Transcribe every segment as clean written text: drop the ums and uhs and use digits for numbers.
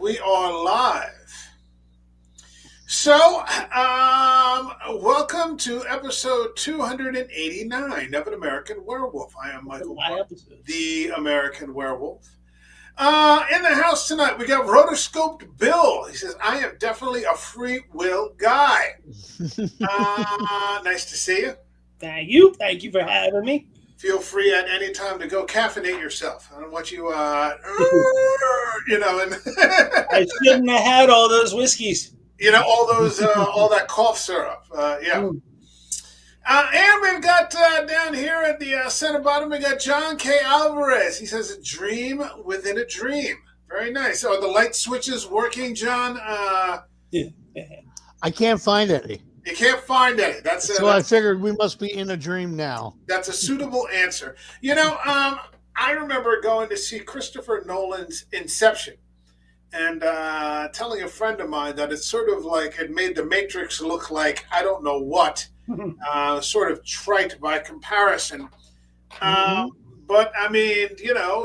we are live. So, welcome to episode 289 of An American Werewolf. I am Michael Park, the American Werewolf. In the house tonight, we got Rotoscoped Bill. He says, I am definitely a free will guy. Nice to see you. Thank you. Thank you for having me. Feel free at any time to go caffeinate yourself. I don't want you, and I shouldn't have had all those whiskeys. All those, all that cough syrup. And we've got down here at the center bottom, we got John K. Alvarez. He says, a dream within a dream. Very nice. Are the light switches working, John? I can't find any. You can't find any. So I figured we must be in a dream now. That's a suitable answer. I remember going to see Christopher Nolan's Inception and telling a friend of mine that it's sort of like it made The Matrix look like I don't know what, sort of trite by comparison. But I mean,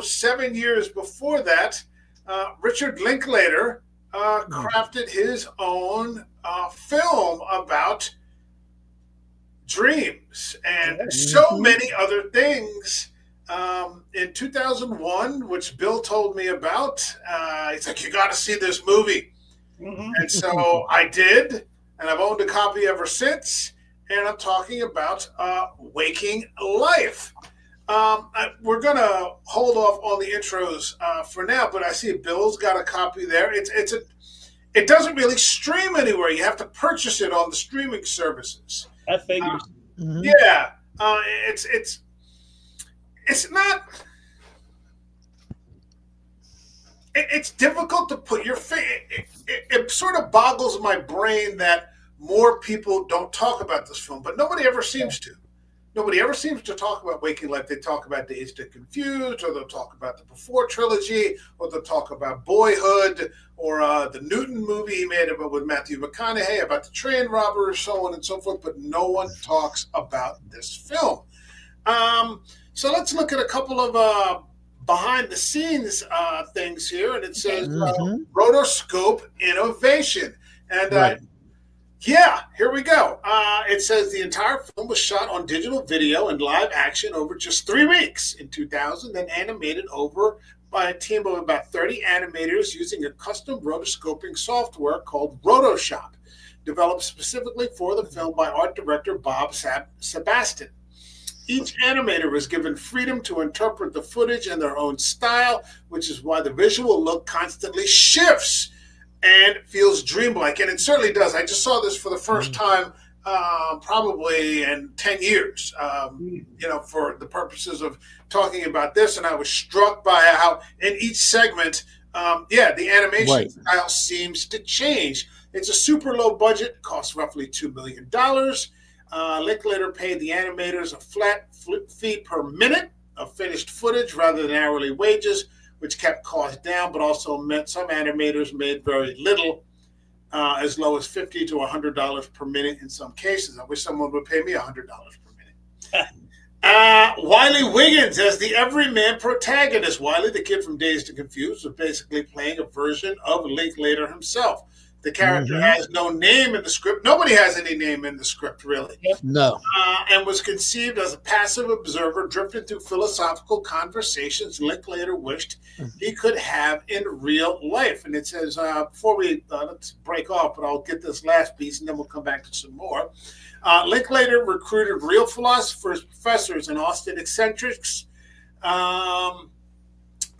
7 years before that, Richard Linklater crafted his own film about dreams and so many other things. In 2001, which Bill told me about, he's like, you got to see this movie. And so I did, and I've owned a copy ever since, and I'm talking about Waking Life. We're going to hold off on the intros for now, but I see Bill's got a copy there. It doesn't really stream anywhere. You have to purchase it on the streaming services. That figures. Yeah. It's not. It's difficult to put your face. It sort of boggles my brain that more people don't talk about this film, but nobody ever seems to. Nobody ever seems to talk about Waking Life. They talk about Dazed and Confused, or they'll talk about the Before trilogy, or they'll talk about Boyhood, or the Newton movie he made with Matthew McConaughey about the train robber, so on and so forth, but no one talks about this film. So let's look at a couple of behind-the-scenes things here, and it says Rotoscope Innovation. And here we go. It says the entire film was shot on digital video and live action over just 3 weeks in 2000, then animated over by a team of about 30 animators using a custom rotoscoping software called Photoshop, developed specifically for the film by art director Bob Sebastian. Each animator was given freedom to interpret the footage in their own style, which is why the visual look constantly shifts and feels dreamlike. And it certainly does. I just saw this for the first time probably in 10 years, for the purposes of talking about this. And I was struck by how in each segment, the animation style seems to change. It's a super low budget, costs roughly $2 million. Linklater paid the animators a flat fee per minute of finished footage rather than hourly wages, which kept costs down, but also meant some animators made very little, as low as $50 to $100 per minute in some cases. I wish someone would pay me $100 per minute. Wiley Wiggins as the everyman protagonist. Wiley, the kid from Dazed and Confused, was basically playing a version of Linklater himself. The character has no name in the script. Nobody has any name in the script, really. No. And was conceived as a passive observer drifting through philosophical conversations Linklater wished he could have in real life. And it says, before we, let's break off, but I'll get this last piece and then we'll come back to some more. Linklater recruited real philosophers, professors, and Austin eccentrics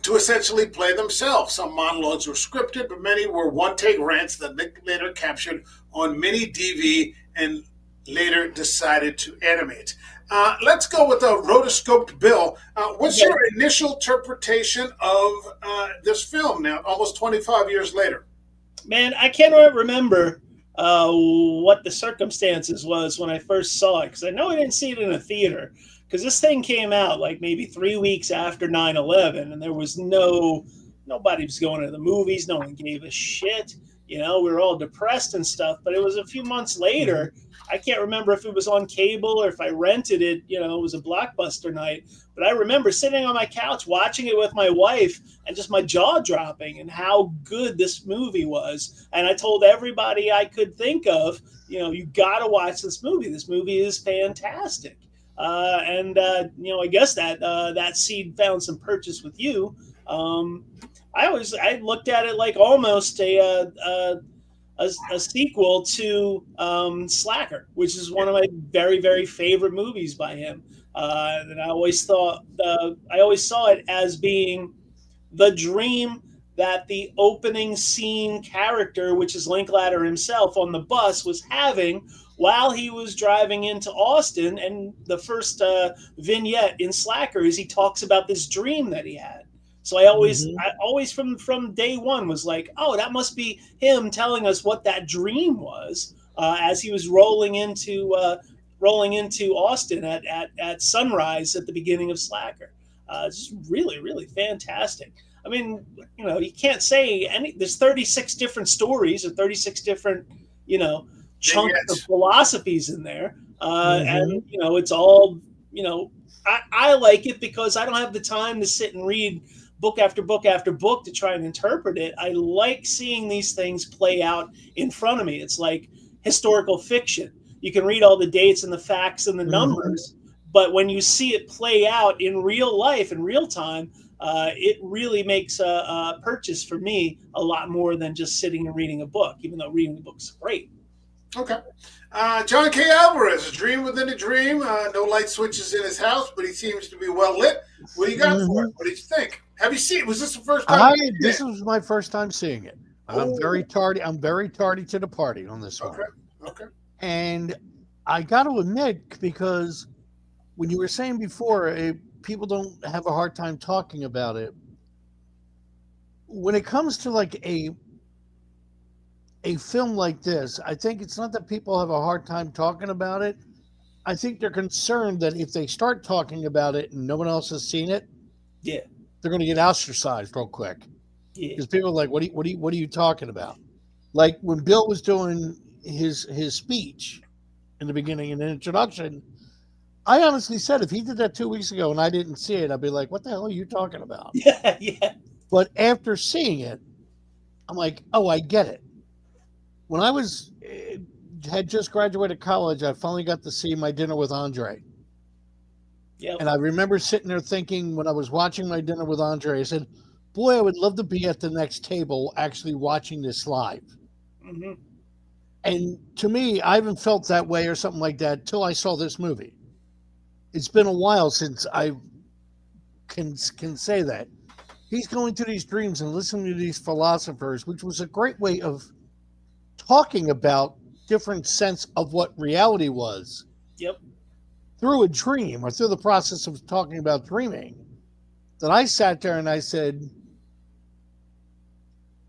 to essentially play themselves. Some monologues were scripted, but many were one-take rants that Linklater captured on mini DV and later decided to animate. Let's go with the rotoscoped Bill. What's your initial interpretation of this film now, almost 25 years later? Man, I can't remember what the circumstances was when I first saw it, because I know I didn't see it in a theater. Because this thing came out like maybe 3 weeks after 9/11, and there was nobody was going to the movies. No one gave a shit. We were all depressed and stuff. But it was a few months later. I can't remember if it was on cable or if I rented it. It was a Blockbuster night. But I remember sitting on my couch watching it with my wife and just my jaw dropping and how good this movie was. And I told everybody I could think of, you got to watch this movie. This movie is fantastic. I guess that seed found some purchase with you. I looked at it like almost a sequel to Slacker, which is one of my very, very favorite movies by him. And I always saw it as being the dream that the opening scene character, which is Linklater himself on the bus, was having while he was driving into Austin. And the first vignette in Slacker is he talks about this dream that he had. So I always from day one was like, oh, that must be him telling us what that dream was as he was rolling into Austin at sunrise at the beginning of Slacker. It's just really, really fantastic. I mean, you can't say there's 36 different stories or 36 different, chunks of philosophies in there. And, it's all, I like it because I don't have the time to sit and read book after book after book to try and interpret it. I like seeing these things play out in front of me. It's like historical fiction. You can read all the dates and the facts and the numbers, but when you see it play out in real life, in real time, it really makes a purchase for me a lot more than just sitting and reading a book, even though reading the book's great. Okay. John K. Alvarez, a dream within a dream. No light switches in his house, but he seems to be well lit. What do you got for it? What did you think? Have you seen it? Was this the first time? This was my first time seeing it. I'm very tardy. I'm very tardy to the party on this one. Okay. And I got to admit, because when you were saying before, people don't have a hard time talking about it. When it comes to like a film like this, I think it's not that people have a hard time talking about it. I think they're concerned that if they start talking about it and no one else has seen it, they're going to get ostracized real quick. Because people are like, what are you talking about? Like when Bill was doing his speech in the beginning, in the introduction, I honestly said if he did that 2 weeks ago and I didn't see it, I'd be like, what the hell are you talking about? Yeah. But after seeing it, I'm like, oh, I get it. When I had just graduated college, I finally got to see My Dinner with Andre. Yep. And I remember sitting there thinking, when I was watching My Dinner with Andre, I said, boy, I would love to be at the next table actually watching this live. Mm-hmm. And to me, I haven't felt that way or something like that till I saw this movie. It's been a while since I can say that. He's going through these dreams and listening to these philosophers, which was a great way of talking about different sense of what reality was. Yep. Through a dream or through the process of talking about dreaming, that I sat there and I said,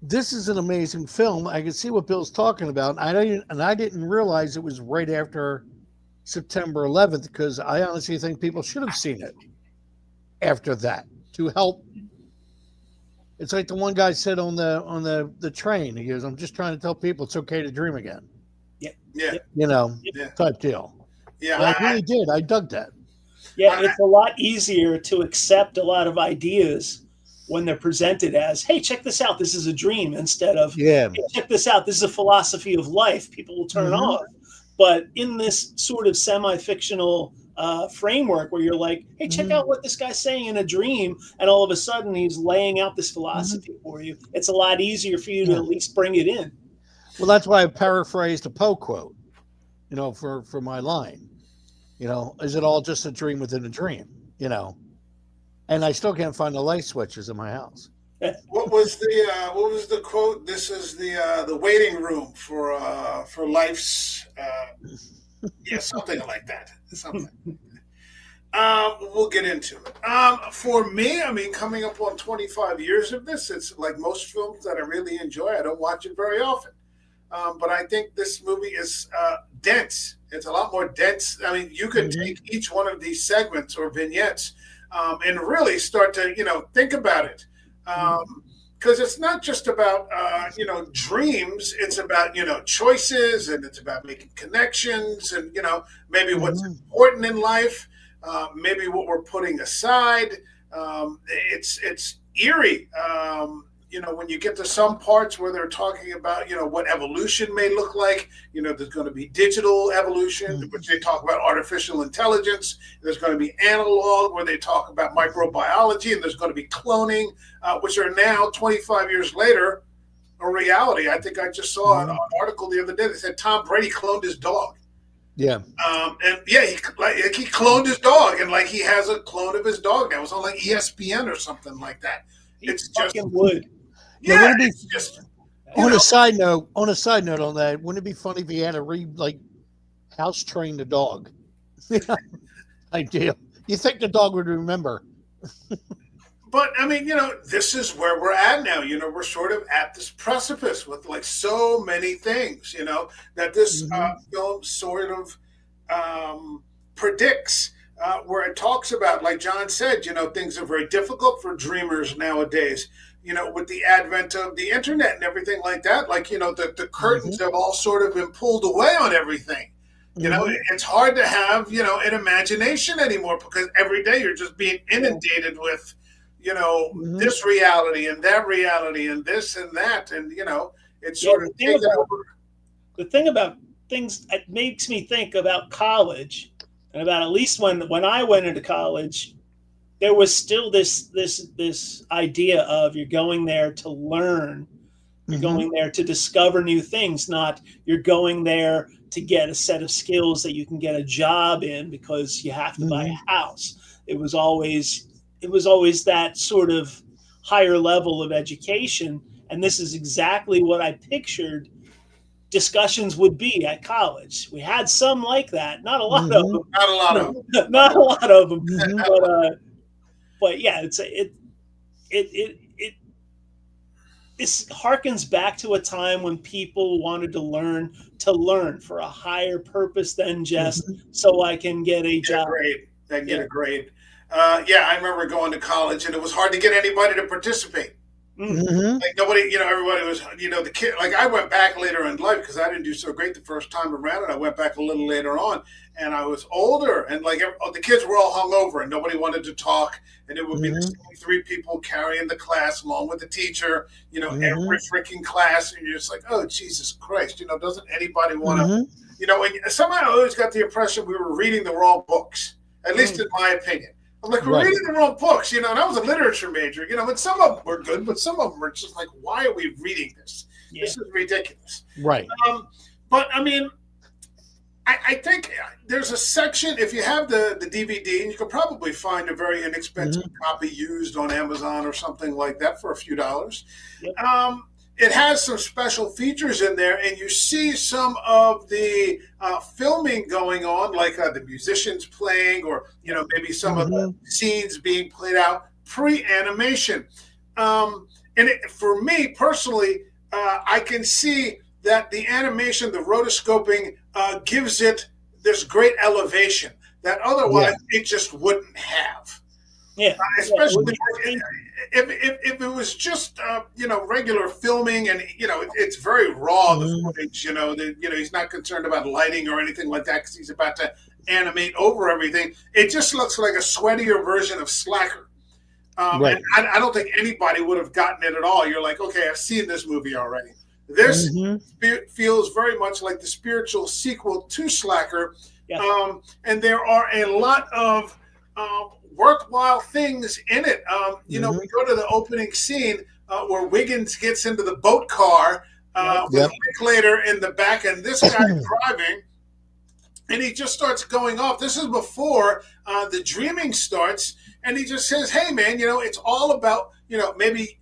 this is an amazing film. I can see what Bill's talking about. I didn't realize it was right after September 11th, because I honestly think people should have seen it after that to help. It's like the one guy said on the train. He goes, I'm just trying to tell people it's okay to dream again. Yeah. Type deal. Yeah. And I really did. I dug that. Yeah, it's a lot easier to accept a lot of ideas when they're presented as, hey, check this out, this is a dream, instead of, hey, check this out, this is a philosophy of life. People will turn off. But in this sort of semi-fictional framework where you're like, hey, check out what this guy's saying in a dream, and all of a sudden he's laying out this philosophy for you, it's a lot easier for you to at least bring it in. Well, that's why I paraphrased a Poe quote, for my line. Is it all just a dream within a dream? And I still can't find the light switches in my house. What was the quote? This is the waiting room for life's something like that. Something. We'll get into it. For me, coming up on 25 years of this, it's like most films that I really enjoy. I don't watch it very often, but I think this movie is dense. It's a lot more dense. You could take each one of these segments or vignettes and really start to think about it. because it's not just about dreams. It's about choices, and it's about making connections, and maybe what's important in life, maybe what we're putting aside. It's eerie. When you get to some parts where they're talking about, what evolution may look like, there's going to be digital evolution, which they talk about artificial intelligence. There's going to be analog, where they talk about microbiology, and there's going to be cloning, which are now 25 years later a reality. I think I just saw an article the other day that said Tom Brady cloned his dog. Yeah. He cloned his dog, and like he has a clone of his dog that was on like ESPN or something like that. It's just wood. Yeah, it's just on a side note on that, wouldn't it be funny if he had to house train the dog? Idea. You think the dog would remember? But I mean, this is where we're at now. We're sort of at this precipice with like so many things, that this film sort of predicts. Where it talks about, like John said, things are very difficult for dreamers nowadays. With the advent of the internet and everything like that, the curtains have all sort of been pulled away on everything. It's hard to have, an imagination anymore, because every day you're just being inundated with, this reality and that reality and this and that. And, it's sort of taken over. The thing about things, it makes me think about college, and about at least when I went into college, there was still this idea of you're going there to learn, you're going there to discover new things, not you're going there to get a set of skills that you can get a job in because you have to buy a house. It was always that sort of higher level of education, and this is exactly what I pictured discussions would be at college. We had some like that, not a lot of them. Not a lot of them. Not a lot of them. But yeah, it harkens back to a time when people wanted to learn for a higher purpose than just so I can get a job. Get a grade. I remember going to college, and it was hard to get anybody to participate. Like nobody, everybody was, the kid. Like I went back later in life because I didn't do so great the first time around, and I went back a little later on, and I was older, and the kids were all hungover, and nobody wanted to talk, and it would be the same three people carrying the class along with the teacher, every freaking class, and you're just like, oh Jesus Christ, doesn't anybody want to, and somehow I always got the impression we were reading the wrong books, at least in my opinion. I'm like, we're reading the wrong books, and I was a literature major, and some of them were good, but some of them were just like, why are we reading this? Yeah. This is ridiculous. Right. But I mean, I think there's a section, if you have the DVD, and you could probably find a very inexpensive copy used on Amazon or something like that for a few dollars. Yep. It has some special features in there, and you see some of the filming going on, like the musicians playing, or maybe some of the scenes being played out pre-animation. For me personally, I can see that the animation, the rotoscoping, gives it this great elevation that otherwise it just wouldn't have. Yeah, especially if it was just regular filming, and it's very raw, the footage. He's not concerned about lighting or anything like that because he's about to animate over everything. It just looks like a sweatier version of Slacker. And I don't think anybody would have gotten it at all. You're like, okay, I've seen this movie already. This feels very much like the spiritual sequel to Slacker, and there are a lot of worthwhile things in it. We go to the opening scene where Wiggins gets into the boat car with Linklater in the back, and this guy driving, and he just starts going off. This is before the dreaming starts, and he just says, hey, man, it's all about, maybe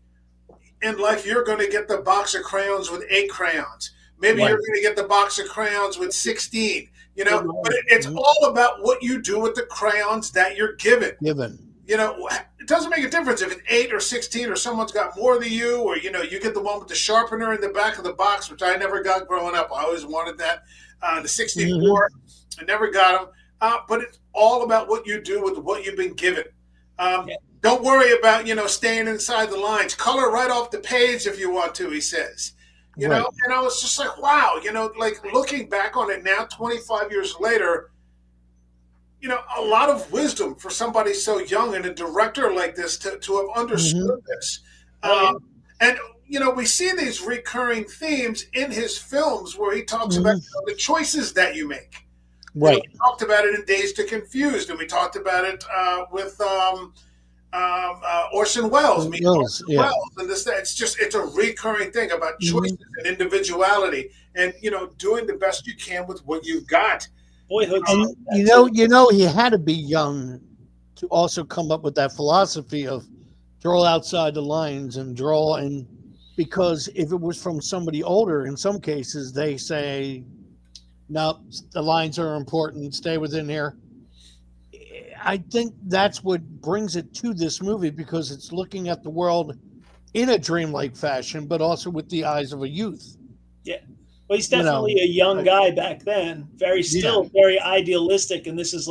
in life you're going to get the box of crayons with 8 crayons. Maybe you're going to get the box of crayons with 16. But it's all about what you do with the crayons that you're given. It doesn't make a difference if it's 8 or 16 or someone's got more than you, or, you get the one with the sharpener in the back of the box, which I never got growing up. I always wanted that. The 64, I never got them. But it's all about what you do with what you've been given. Yeah. Don't worry about, staying inside the lines. Color right off the page if you want to, he says. Right. And I was just like, wow, like looking back on it now, 25 years later, a lot of wisdom for somebody so young and a director like this to have understood this. And, we see these recurring themes in his films where he talks about the choices that you make. Right. We talked about it in Dazed and Confused, and we talked about it with Orson Welles. Orson Welles, and it's a recurring thing about choices and individuality, and doing the best you can with what you've got. Boyhood. And he had to be young to also come up with that philosophy of draw outside the lines and draw in, because if it was from somebody older, in some cases they say, no, the lines are important, stay within here. I think that's what brings it to this movie, because it's looking at the world in a dreamlike fashion, but also with the eyes of a youth. Yeah. Well, he's definitely a young guy back then, very idealistic. And this is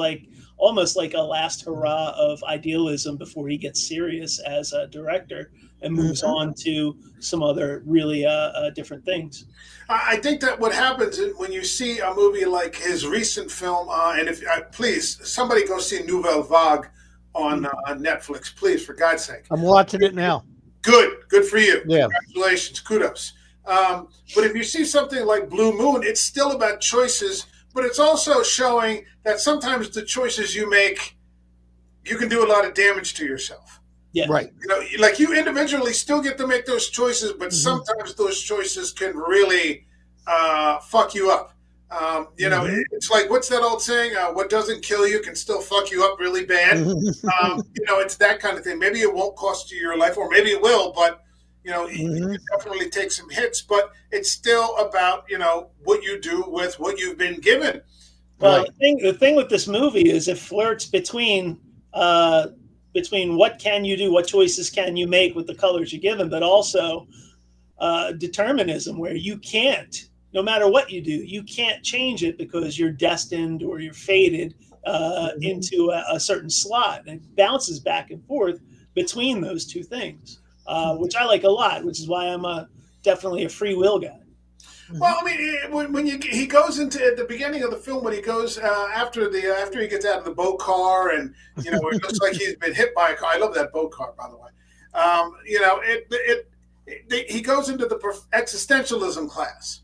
almost like a last hurrah of idealism before he gets serious as a director and moves on to some other really different things. I think that what happens when you see a movie like his recent film, and if please, somebody go see Nouvelle Vague on Netflix, please, for God's sake. I'm watching it now. Good for you. Yeah. Congratulations, kudos. But if you see something like Blue Moon, it's still about choices, but it's also showing that sometimes the choices you make, you can do a lot of damage to yourself. Yeah. Right. Like you individually still get to make those choices, but sometimes those choices can really fuck you up. It's like, what's that old saying? What doesn't kill you can still fuck you up really bad. It's that kind of thing. Maybe it won't cost you your life, or maybe it will, but you definitely take some hits, but it's still about, what you do with what you've been given. Well, the thing with this movie is it flirts between what can you do, what choices can you make with the colors you're given, but also determinism, where you can't, no matter what you do, you can't change it because you're destined or you're fated into a certain slot. And it bounces back and forth between those two things, which I like a lot, which is why I'm definitely a free will guy. Well, I mean, when he goes into at the beginning of the film, when he goes after he gets out of the boat car, and it looks like he's been hit by a car. I love that boat car, by the way. He goes into the existentialism class,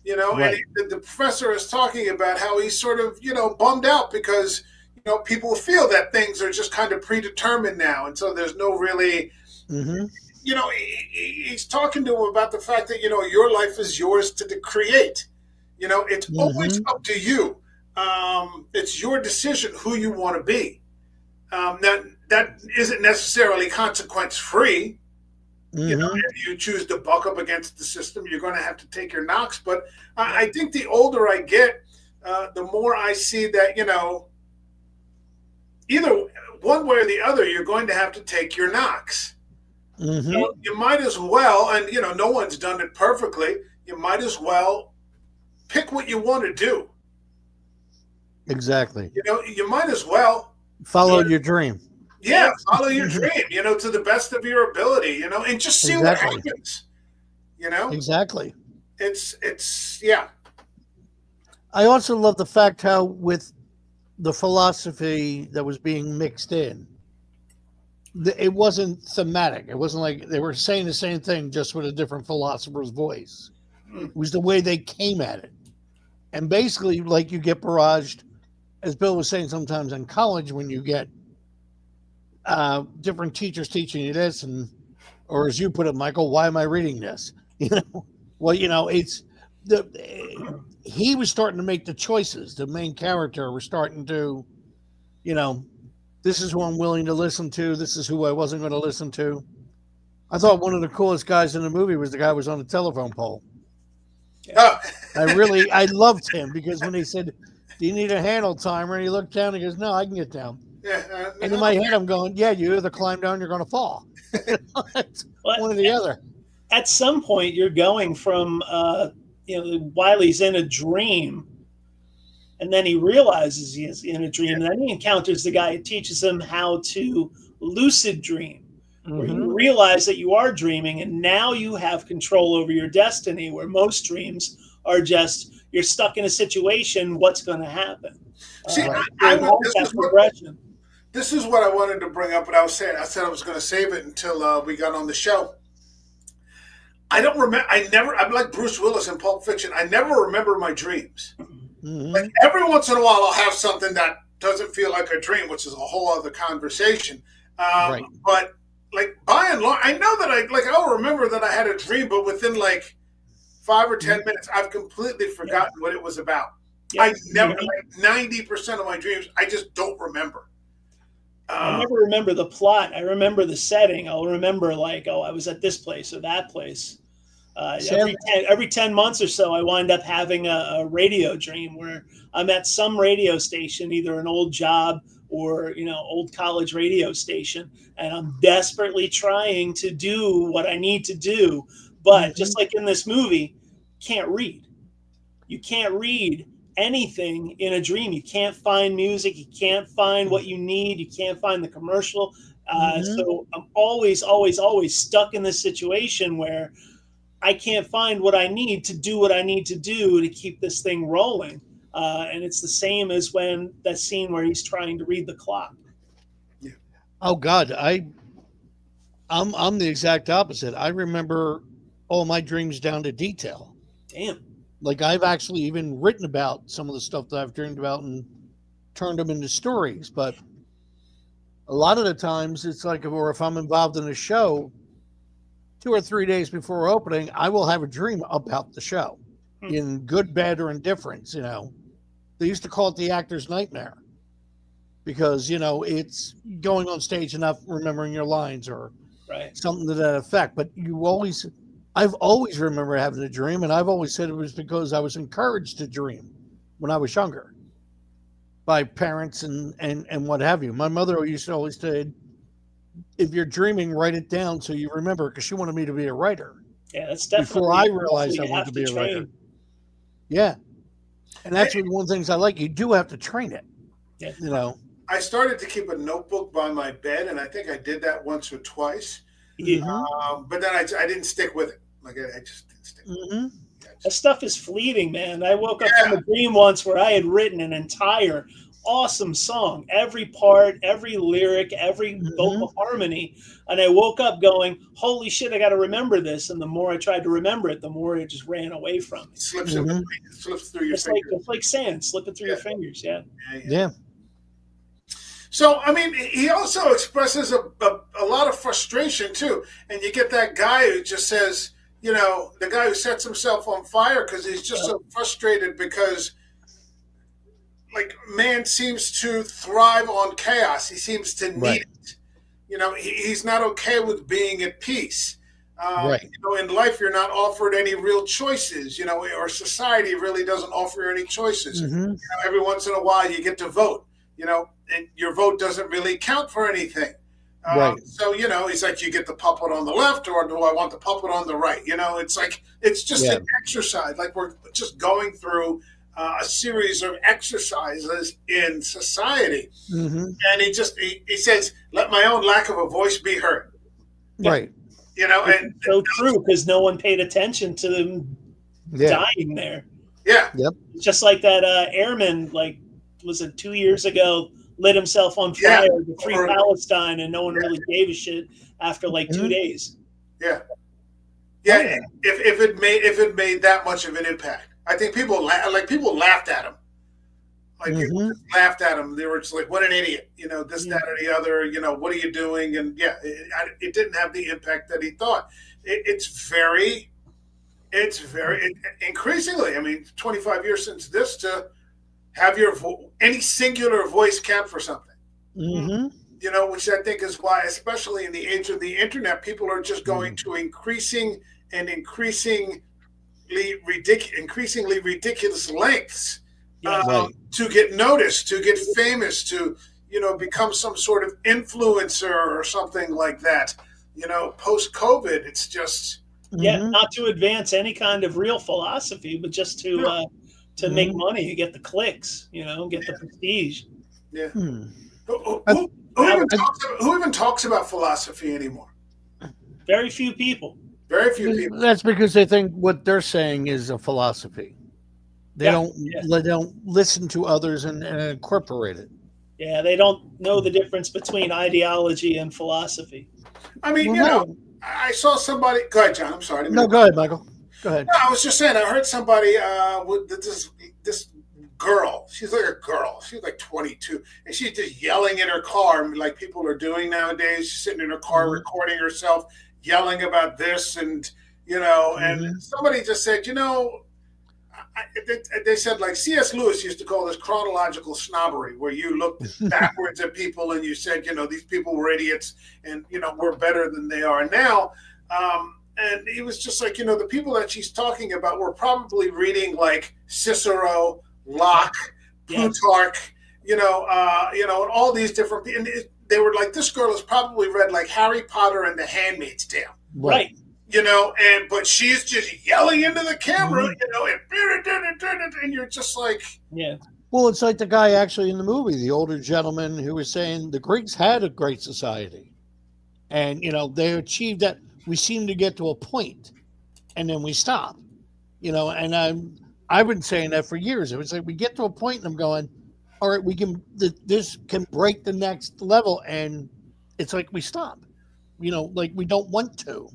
right. and the professor is talking about how he's sort of bummed out because people feel that things are just kind of predetermined now, and so there's no really. He's talking to him about the fact that, your life is yours to create. It's always up to you. It's your decision who you want to be. That isn't necessarily consequence free. If you choose to buck up against the system, you're going to have to take your knocks. But I think the older I get, the more I see that, either one way or the other, you're going to have to take your knocks. You might as well, and no one's done it perfectly, you might as well pick what you want to do. Exactly. You might as well follow your dream. Yeah, follow your dream, to the best of your ability, and just see what happens. Exactly. It's yeah. I also love the fact how with the philosophy that was being mixed in, it wasn't thematic. It wasn't like they were saying the same thing, just with a different philosopher's voice. It was the way they came at it. And basically, like, you get barraged, as Bill was saying, sometimes in college when you get different teachers teaching you this, or as you put it, Michael, why am I reading this? Well, it's he was starting to make the choices. The main character was starting to, this is who I'm willing to listen to. This is who I wasn't going to listen to. I thought one of the coolest guys in the movie was the guy who was on the telephone pole. Oh. I loved him, because when he said, do you need a handle timer? And he looked down and he goes, no, I can get down. Yeah, and in my head, I'm going, yeah, you either climb down, you're going to fall. One or the other. At some point, you're going from, Wiley's in a dream, and then he realizes he is in a dream, and then he encounters the guy who teaches him how to lucid dream, where Mm-hmm. you realize that you are dreaming and now you have control over your destiny, where most dreams are just you're stuck in a situation, what's going to happen? See, There's always that progression. This is what I wanted to bring up. What I was saying, I said I was going to save it until we got on the show. I don't remember. I'm like Bruce Willis in Pulp Fiction. I never remember my dreams. Mm-hmm. Like every once in a while, I'll have something that doesn't feel like a dream, which is a whole other conversation. Right. But like by and large, I know that I'll remember that I had a dream, but within like 5 or 10 minutes, I've completely forgotten what it was about. Yeah. I never, like 90% of my dreams, I just don't remember. I never remember the plot. I remember the setting. I'll remember like, oh, I was at this place or that place. Every 10 months or so, I wind up having a radio dream where I'm at some radio station, either an old job or, old college radio station. And I'm desperately trying to do what I need to do. But just like in this movie, can't read. You can't read anything in a dream. You can't find music. You can't find what you need. You can't find the commercial. So I'm always stuck in this situation where I can't find what I need to do what I need to do to keep this thing rolling. And it's the same as when that scene where he's trying to read the clock. Yeah. Oh God, I'm the exact opposite. I remember all my dreams down to detail. Damn. Like I've actually even written about some of the stuff that I've dreamed about and turned them into stories. But a lot of the times it's like, or if I'm involved in a show, 2 or 3 days before opening, I will have a dream about the show in good, bad, or indifference. They used to call it the actor's nightmare because, it's going on stage and not remembering your lines or something to that effect. But I've always remembered having a dream, and I've always said it was because I was encouraged to dream when I was younger by parents and what have you. My mother used to always say, if you're dreaming, write it down so you remember, because she wanted me to be a writer. Yeah, that's definitely before I realized I wanted to be a writer. Yeah. And that's one of the things I like. You do have to train it. Yeah. I started to keep a notebook by my bed, and I think I did that once or twice. But then I didn't stick with it. Like I just didn't stick with it. That stuff is fleeting, man. I woke up from a dream once where I had written an entire awesome song, every part, every lyric, every vocal harmony, and I woke up going, holy shit, I got to remember this. And the more I tried to remember it, the more it just ran away from me. It slips through your fingers. It's like sand slipping through your fingers. Yeah. So, I mean, he also expresses a lot of frustration, too. And you get that guy who just says, the guy who sets himself on fire because he's just so frustrated because, like, man seems to thrive on chaos. He seems to need it. He's not okay with being at peace. In life, you're not offered any real choices, or society really doesn't offer any choices. Every once in a while, you get to vote. And your vote doesn't really count for anything. So, he's like, you get the puppet on the left, or do I want the puppet on the right? It's like, it's just an exercise. Like we're just going through a series of exercises in society. And he says, let my own lack of a voice be heard. Right. And it's so true, because no one paid attention to them dying there. Yeah. Yep. Just like that airman, was it 2 years ago, lit himself on fire to free Palestine, and no one really gave a shit after 2 days. Yeah. If it made that much of an impact, I think people laughed at him. People just laughed at him. They were just like, "What an idiot!" This, that, or the other. What are you doing? And it didn't have the impact that he thought. It's very increasingly. I mean, 25 years since this to have any singular voice count for something. Which I think is why, especially in the age of the internet, people are just going to increasingly ridiculous lengths to get noticed, to get famous, to become some sort of influencer or something like that. Post COVID, it's just not to advance any kind of real philosophy, but just to make money, get the clicks, get the prestige. Yeah. Who even talks about philosophy anymore? Very few people. Very few people. That's because they think what they're saying is a philosophy. They don't listen to others and incorporate it. Yeah, they don't know the difference between ideology and philosophy. I mean, I saw somebody. Go ahead, John. I'm sorry. No, go ahead, Michael. Go ahead. No, I was just saying. I heard somebody with this girl. She's like a girl. She's like 22, and she's just yelling in her car, like people are doing nowadays. She's sitting in her car recording herself, yelling about this, and and somebody just said, they said, like C.S. Lewis used to call this chronological snobbery, where you looked backwards at people and you said, these people were idiots and, we're better than they are now. And he was just like, the people that she's talking about were probably reading like Cicero, Locke, Plutarch, and all these different people. And they were like, this girl has probably read like Harry Potter and The Handmaid's Tale. Right. But she's just yelling into the camera, and you're just like, yeah. Well, it's like the guy actually in the movie, the older gentleman who was saying the Greeks had a great society, and they achieved that. We seem to get to a point, and then we stop, And I've been saying that for years. It was like we get to a point, and I'm going, all right, this can break the next level, and it's like we stop, like we don't want to.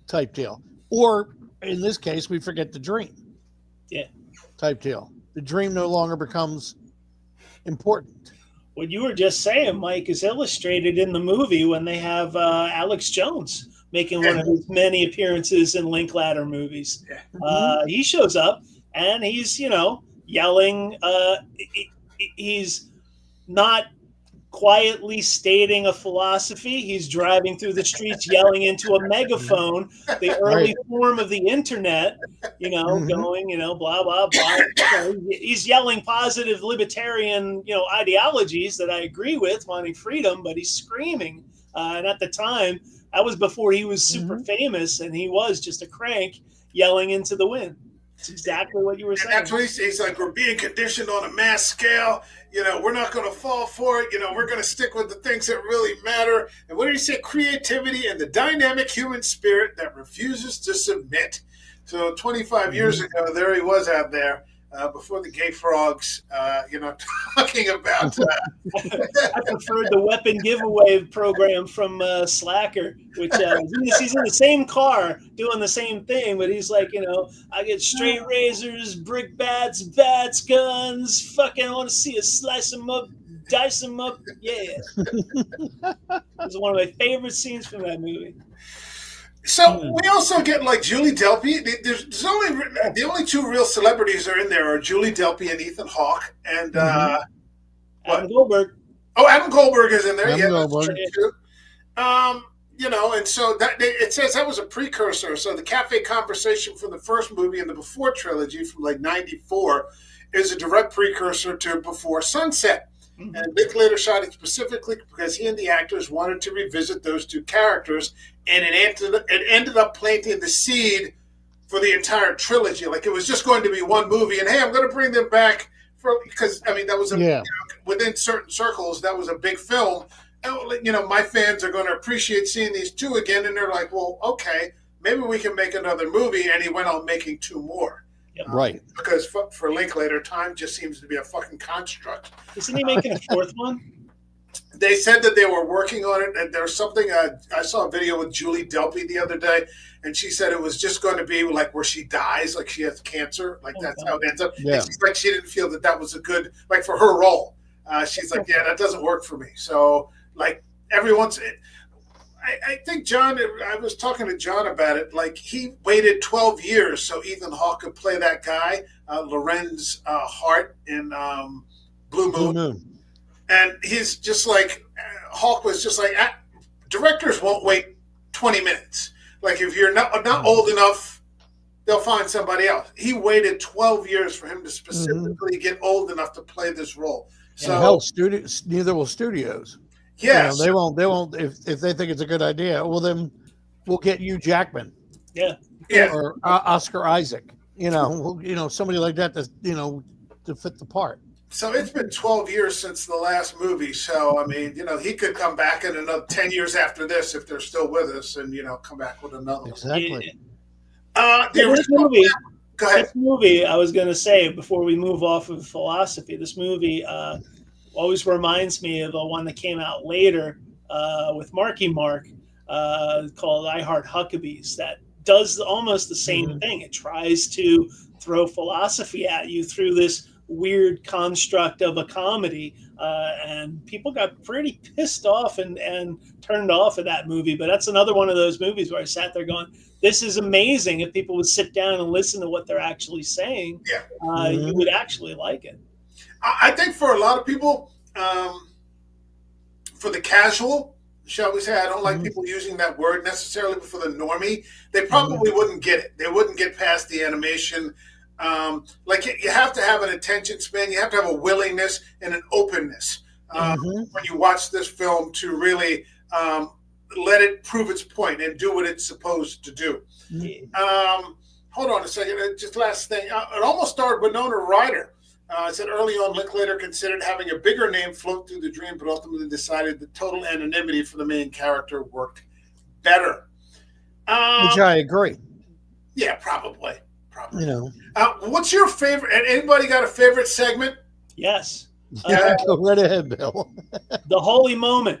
Type deal, or in this case, we forget the dream. Yeah. Type deal. The dream no longer becomes important. What you were just saying, Mike, is illustrated in the movie when they have Alex Jones making one of his many appearances in Linklater movies. Yeah. He shows up and he's, yelling. He's not quietly stating a philosophy. He's driving through the streets yelling into a megaphone, the early form of the internet, going, blah, blah, blah. He's yelling positive libertarian, ideologies that I agree with, wanting freedom, but he's screaming. And at the time, that was before he was super famous, and he was just a crank yelling into the wind. It's exactly what you were saying. And that's what he's like, we're being conditioned on a mass scale. We're not going to fall for it. We're going to stick with the things that really matter. And what did he say? Creativity and the dynamic human spirit that refuses to submit. So 25 years ago, there he was out there before the gay frogs, talking about. I preferred the weapon giveaway program from Slacker, which he's in the same car doing the same thing, but he's like, I get straight razors, brick bats, guns, fucking I want to see us slice them up, dice them up. Yeah. It was one of my favorite scenes from that movie. So we also get like Julie Delpy. There's only the only two real celebrities are in there are Julie Delpy and Ethan Hawke and Adam Goldberg. Oh, Adam Goldberg is in there. Adam Goldberg. That's true too. And so that it says that was a precursor. So the cafe conversation from the first movie and the Before trilogy from like '94 is a direct precursor to Before Sunset. And Linklater shot it specifically because he and the actors wanted to revisit those two characters, and it ended up planting the seed for the entire trilogy. Like it was just going to be one movie, and hey, I'm going to bring them back because that was within certain circles that was a big film. And, my fans are going to appreciate seeing these two again, and they're like, well, okay, maybe we can make another movie, and he went on making two more. Yep. Right. Because for Linklater, time just seems to be a fucking construct. Isn't he making a fourth one? They said that they were working on it, and there's something. I saw a video with Julie Delpy the other day, and she said it was just going to be like where she dies, like she has cancer, like that's how it ends up. Yeah. And she's like, she didn't feel that was a good, like for her role. She's like, yeah, that doesn't work for me. So like everyone's. I think John, I was talking to John about it, like he waited 12 years so Ethan Hawke could play that guy, Lorenz Hart in Blue Moon. And he's just like, Hawke was just like, directors won't wait 20 minutes. Like if you're not old enough, they'll find somebody else. He waited 12 years for him to specifically get old enough to play this role. So hell, neither will studios. Yes. They won't if they think it's a good idea. Well, then we'll get Hugh Jackman. Yeah. Or Oscar Isaac. Somebody like that to fit the part. So it's been 12 years since the last movie. So, I mean, he could come back in another 10 years after this if they're still with us and, come back with another one. Exactly. The original, go ahead. This movie, I was going to say, before we move off of philosophy, this movie always reminds me of the one that came out later with Marky Mark called I Heart Huckabees that does almost the same thing. It tries to throw philosophy at you through this weird construct of a comedy, and people got pretty pissed off and turned off of that movie. But that's another one of those movies where I sat there going, this is amazing. If people would sit down and listen to what they're actually saying, you would actually like it. I think for a lot of people, for the casual, shall we say, I don't like people using that word necessarily, but for the normie, they probably wouldn't get it. They wouldn't get past the animation. Like you have to have an attention span. You have to have a willingness and an openness when you watch this film to really let it prove its point and do what it's supposed to do. Hold on a second. Just last thing. It almost starred Winona Ryder. It said early on, Linklater considered having a bigger name float through the dream, but ultimately decided the total anonymity for the main character worked better. Which I agree. Yeah, probably. What's your favorite? And anybody got a favorite segment? Yes. Go right ahead, Bill. The holy moment.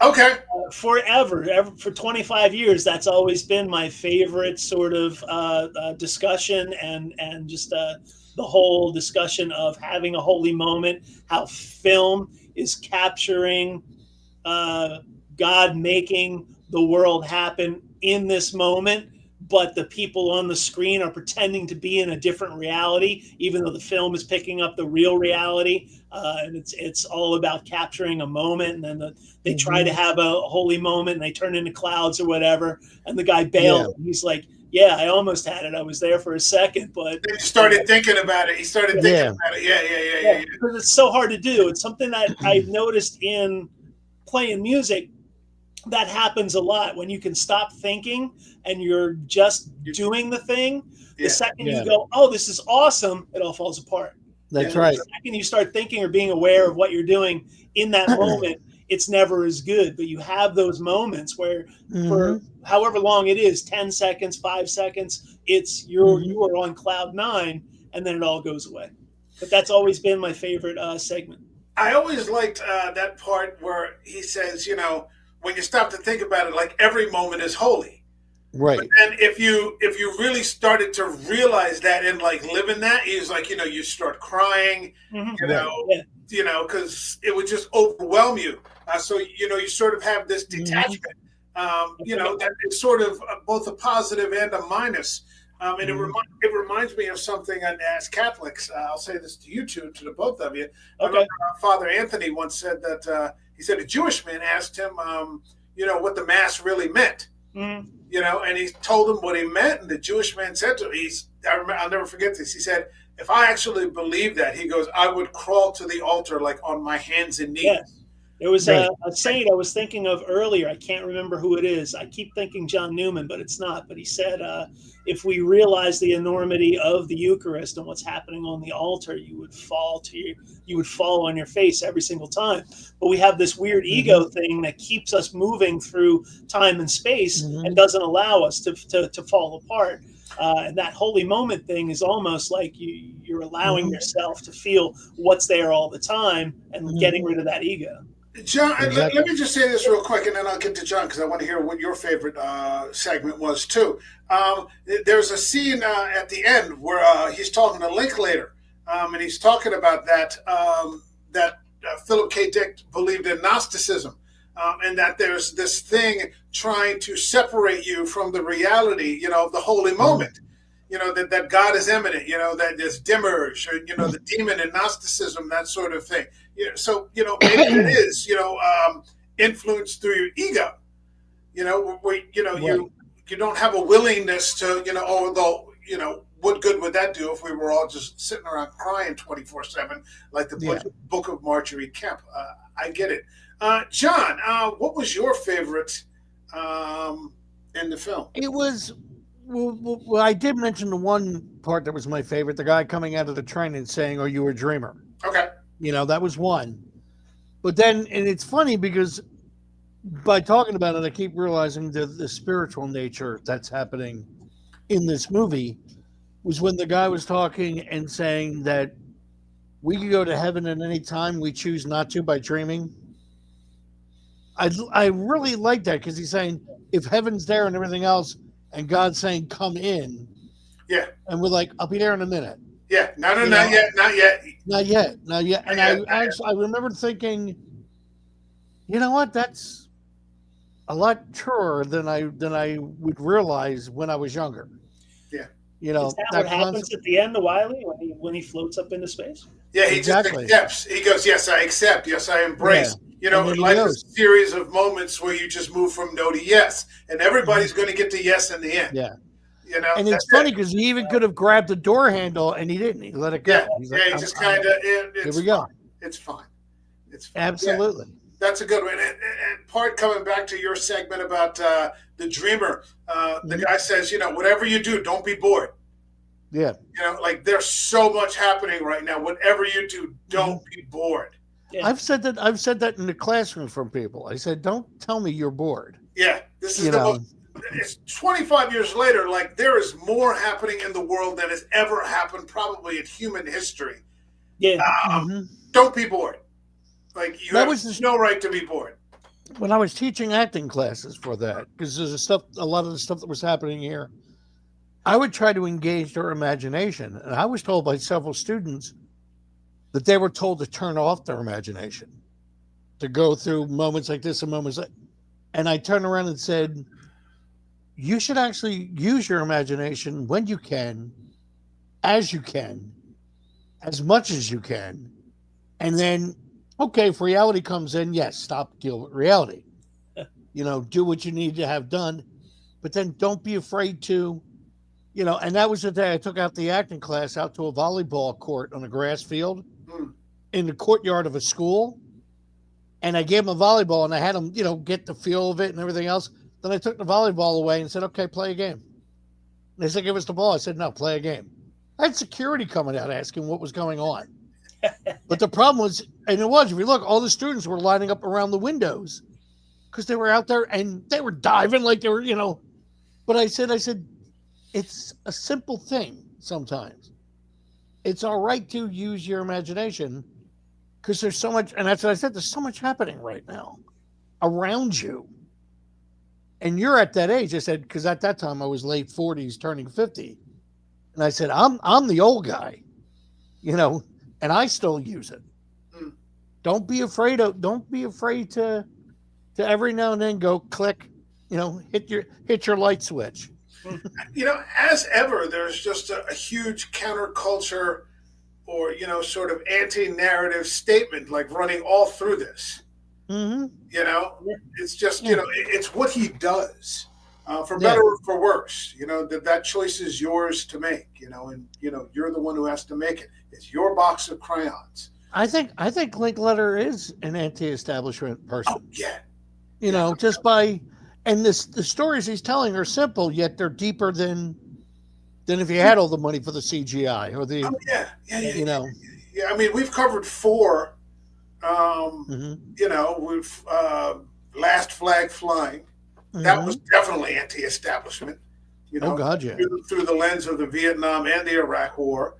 Okay. Forever, for 25 years, that's always been my favorite sort of discussion and just the whole discussion of having a holy moment, how film is capturing God making the world happen in this moment, but the people on the screen are pretending to be in a different reality, even though the film is picking up the real reality. And it's all about capturing a moment. And then they try to have a holy moment and they turn into clouds or whatever. And the guy bailed. Yeah. And he's like, yeah, I almost had it. I was there for a second, but then you started thinking about it. He started thinking about it. Yeah. Because it's so hard to do. It's something that I've noticed in playing music. That happens a lot when you can stop thinking and you're just doing the thing. The second you go, oh, this is awesome, it all falls apart. That's right. The second you start thinking or being aware of what you're doing in that moment, it's never as good. But you have those moments where for however long it is, 10 seconds, 5 seconds, it's you are on cloud 9 and then it all goes away. But that's always been my favorite segment. I always liked that part where he says, when you stop to think about it, like every moment is holy. Right. But then if you really started to realize that and like live in that, he's like, you start crying, because it would just overwhelm you. So, you sort of have this detachment, that is sort of both a positive and a minus. And it reminds me of something as Catholics. I'll say this to you two, to the both of you. I remember Father Anthony once said that he said a Jewish man asked him, what the Mass really meant. And he told him what he meant. And the Jewish man said to him, I'll never forget this. He said, if I actually believed that, he goes, I would crawl to the altar like on my hands and knees. Yeah. There was a saint I was thinking of earlier. I can't remember who it is. I keep thinking John Newman, but it's not. But he said, if we realize the enormity of the Eucharist and what's happening on the altar, you would fall on your face every single time. But we have this weird ego thing that keeps us moving through time and space and doesn't allow us to fall apart. And that holy moment thing is almost like you're allowing yourself to feel what's there all the time and getting rid of that ego. John, let me just say this real quick, and then I'll get to John because I want to hear what your favorite segment was too. There's a scene at the end where he's talking to Linklater, and he's talking about that Philip K. Dick believed in Gnosticism, and that there's this thing trying to separate you from the reality, of the holy moment. That God is immanent, that there's Dimmerge, or, the demon in Gnosticism, that sort of thing. So, maybe it is, influenced through your ego, where, you don't have a willingness to, what good would that do if we were all just sitting around crying 24/7, like the book of Marjorie Kemp? I get it. John, what was your favorite in the film? It was... Well, I did mention the one part that was my favorite, the guy coming out of the train and saying, "Are you a dreamer?" Okay. That was one. But then, and it's funny because by talking about it, I keep realizing the spiritual nature that's happening in this movie was when the guy was talking and saying that we could go to heaven at any time we choose not to by dreaming. I really like that because he's saying if heaven's there and everything else, and God's saying come in, Yeah. and we're like, I'll be there in a minute. Yeah. No, not yet. Not yet. Not yet. Not yet. And Not yet. I remember thinking, you know what? That's a lot truer than I would realize when I was younger. Yeah. Is that what happens at the end of Wiley when he floats up into space? Yeah, he just accepts. He goes, yes, I accept. Yes, I embrace. Yeah. Life is a series of moments where you just move from no to yes. And everybody's going to get to yes in the end. Yeah. And it's funny because he even could have grabbed the door handle and he didn't. He let it go. Yeah, He's he just kind of, here we go. It's fine. It's fine. Absolutely. Yeah, that's a good one. And part coming back to your segment about the dreamer, the guy says, whatever you do, don't be bored. Yeah. Like there's so much happening right now. Whatever you do, don't be bored. Yeah. I've said that in the classroom from people. I said, don't tell me you're bored. Yeah. This is the most. It's 25 years later, like there is more happening in the world than has ever happened probably in human history. Yeah. Don't be bored. Like you have no right to be bored. When I was teaching acting classes for that, because there's a lot of the stuff that was happening here, I would try to engage their imagination. And I was told by several students that they were told to turn off their imagination, to go through moments like this and moments like, and I turned around and said, you should actually use your imagination when you can, as much as you can. And then, okay, if reality comes in, yes, stop, deal with reality. Do what you need to have done. But then don't be afraid to, and that was the day I took out the acting class out to a volleyball court on a grass field in the courtyard of a school. And I gave them a volleyball and I had them, get the feel of it and everything else. Then I took the volleyball away and said, okay, play a game. And they said, give us the ball. I said, no, play a game. I had security coming out asking what was going on. But the problem was, if you look, all the students were lining up around the windows because they were out there and they were diving like they were, But I said, it's a simple thing sometimes. It's all right to use your imagination because there's so much, and that's what I said, there's so much happening right now around you. And you're at that age, I said, because at that time I was late 40s, turning 50. And I said, I'm the old guy, and I still use it. Don't be afraid to every now and then go click, hit your light switch. As ever, there's just a huge counterculture or, sort of anti-narrative statement like running all through this. It's just, it's what he does for better or for worse, that choice is yours to make, and, you're the one who has to make it. It's your box of crayons. I think Linklater is an anti-establishment person. Oh, yeah. Just by, and the stories he's telling are simple, yet they're deeper than if you had all the money for the CGI or the, Yeah. I mean, we've covered 4. With Last Flag Flying, that was definitely anti-establishment. Oh God, yeah. Through the lens of the Vietnam and the Iraq War.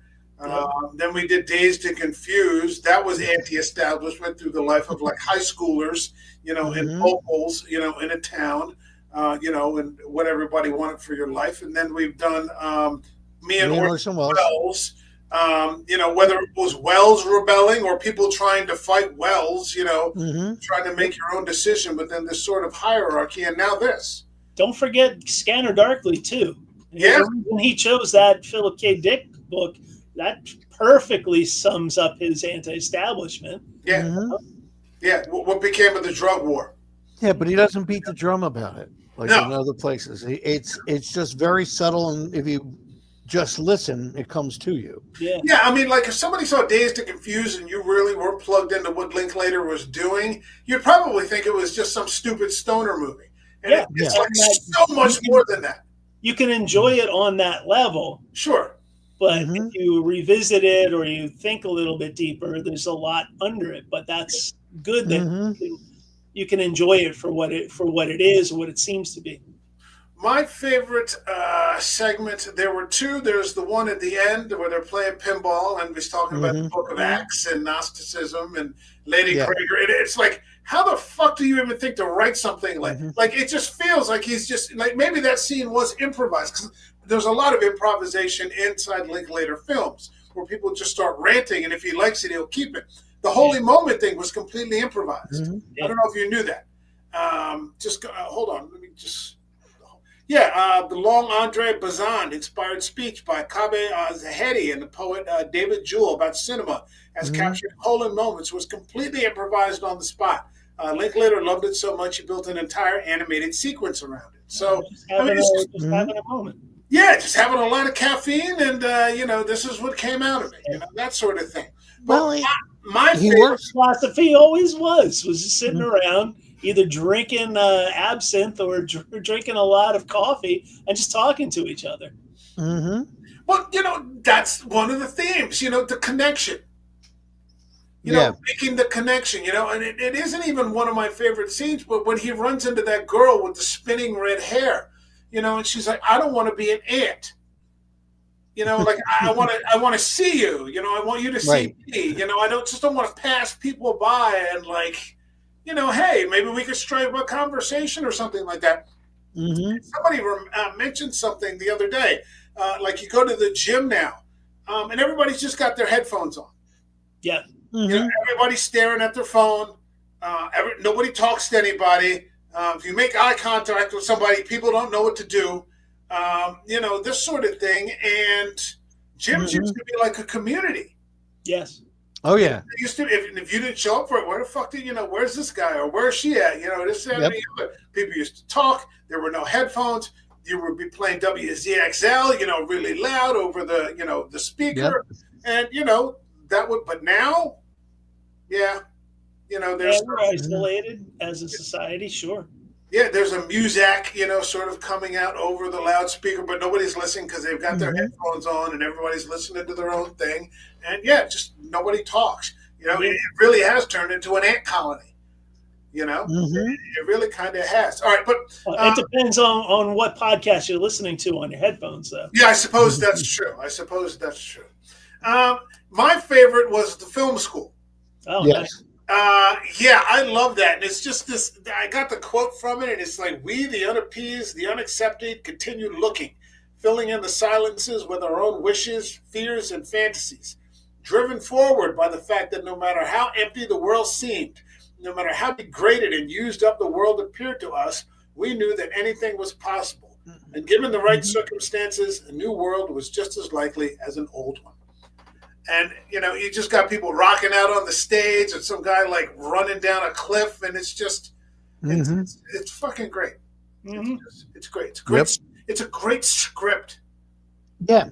Then we did Dazed and Confused. That was anti-establishment through the life of like high schoolers, in locals, in a town, and what everybody wanted for your life. And then we've done Me and Orson Welles. Whether it was Wells rebelling or people trying to fight Wells, trying to make your own decision, but then this sort of hierarchy, and now this. Don't forget Scanner Darkly, too. Yeah. When he chose that Philip K. Dick book, that perfectly sums up his anti-establishment. Yeah. Yeah. What became of the drug war? Yeah, but he doesn't beat the drum about it like in other places. It's just very subtle, and if you just listen, it comes to you. Yeah. I mean, like if somebody saw Dazed and Confused and you really weren't plugged into what Linklater was doing, you'd probably think it was just some stupid stoner movie. And it's like so much more than that. You can enjoy it on that level. Sure. But if you revisit it or you think a little bit deeper, there's a lot under it. But that's good that you can enjoy it for what it is or what it seems to be. My favorite segment, there were two. There's the one at the end where they're playing pinball and he's talking about the Book of Acts and Gnosticism and Lady Krager. It's like, how the fuck do you even think to write something like it just feels like he's just like, maybe that scene was improvised, because there's a lot of improvisation inside Linklater films where people just start ranting, and if he likes it, he'll keep it. The Holy Moment thing was completely improvised. I don't know if you knew that. Hold on. Let me just... the long Andre Bazin inspired speech by Kabe Zahedi and the poet David Jewell about cinema as captured holy moments was completely improvised on the spot. Linklater loved it so much he built an entire animated sequence around it. So just having a moment. Yeah, just having a lot of caffeine, and this is what came out of it. That sort of thing. But my favorite philosophy always was just sitting around, either drinking absinthe or drinking a lot of coffee and just talking to each other. Well, that's one of the themes, the connection. Making the connection, and it isn't even one of my favorite scenes, but when he runs into that girl with the spinning red hair, and she's like, I don't want to be an ant. Like I want to see you, I want you to see me, I don't want to pass people by and like, hey, maybe we could strike up a conversation or something like that. Somebody mentioned something the other day, like you go to the gym now, and everybody's just got their headphones on. Yeah. Everybody's staring at their phone. Nobody talks to anybody. If you make eye contact with somebody, people don't know what to do. This sort of thing. And gyms used to be like a community. Yes. Oh, yeah. It used to, if you didn't show up for it, where the fuck did where's this guy or where's she at? This and the other. People used to talk. There were no headphones. You would be playing WZXL, really loud over the, the speaker. And, that would, but now, we're isolated as a society, sure. Yeah, there's a muzak, sort of coming out over the loudspeaker, but nobody's listening because they've got their headphones on and everybody's listening to their own thing. And just nobody talks. It really has turned into an ant colony. It really kind of has. All right, but it depends on what podcast you're listening to on your headphones, though. Yeah, I suppose that's true. My favorite was the film school. Oh, yes. I love that. And it's just this, I got the quote from it, and it's like, we, the unappeased, the unaccepted, continue looking, filling in the silences with our own wishes, fears, and fantasies, driven forward by the fact that no matter how empty the world seemed, no matter how degraded and used up the world appeared to us, we knew that anything was possible. And given the right circumstances, a new world was just as likely as an old one. And, you just got people rocking out on the stage and some guy like running down a cliff. And it's just, it's fucking great. It's great. It's great. It's a great script. Yeah.